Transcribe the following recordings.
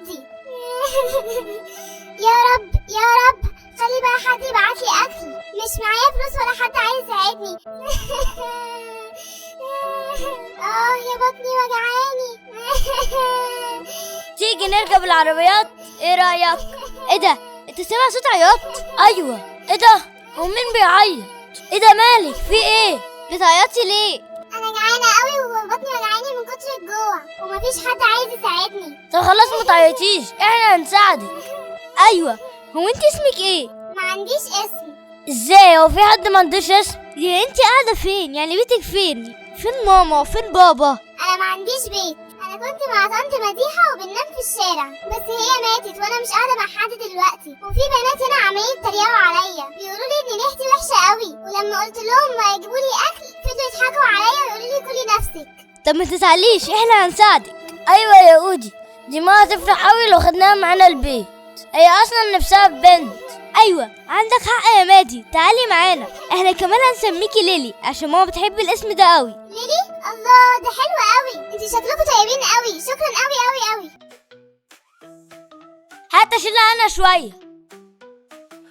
بنتي. يا رب يا رب خلي بقى حد يبعتلي اكل، مش معايا فلوس ولا حد عايز يساعدني. يا بطني وجعاني. تيجي نركب العربيات، ايه رأيك؟ ايه ده؟ انت سامع صوت عياط؟ ايوه. ايه ده؟ هو مين بيعيط؟ ايه ده مالك؟ في ايه؟ بتعيطي ليه؟ انا جعانه قوي وبطني وجعاني من كتر الجوع ومفيش حد عايز يساعدني. طب خلاص ما تعيطيش، احنا هنساعدك. ايوه. هو انت اسمك ايه؟ ما عنديش اسم. ازاي؟ هو في حد ما عندوش اسم؟ يا انت قاعده فين؟ يعني بيتك فين؟ فين ماما وفين بابا؟ انا ما عنديش بيت، انا كنت مع طنط مديحه وبننام في الشارع، بس هي ماتت وانا مش قاعده مع حد دلوقتي، وفي بنات هنا عمالين يتريقوا عليا بيقولوا لي ان ريحتي وحشه قوي، ولما قلت لهم ما يجيبوا لي اكل فضلوا يضحكوا عليا ويقولوا لي كلي نفسك. طب ما تزعليش، احنا هنساعدك. ايوه يا اودي، دي ما هتفرح قوي لو خدناها معانا البيت، هي اصلا نفسها بنت. ايوه عندك حق يا مادي، تعالي معانا، احنا كمان هنسميكي ليلي عشان ماما بتحب الاسم ده قوي. ليلي؟ الله ده حلو قوي، انتوا شكلكم طيبين قوي، شكرا قوي قوي قوي. حتى شيلها انا شويه.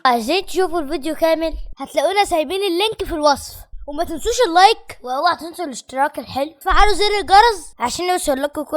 عايزين تشوفوا الفيديو كامل؟ هتلاقونا سايبين اللينك في الوصف، وما تنسوش اللايك، واوعى تنسوا الاشتراك الحلو، فعلوا زر الجرس عشان يوصل لكم كل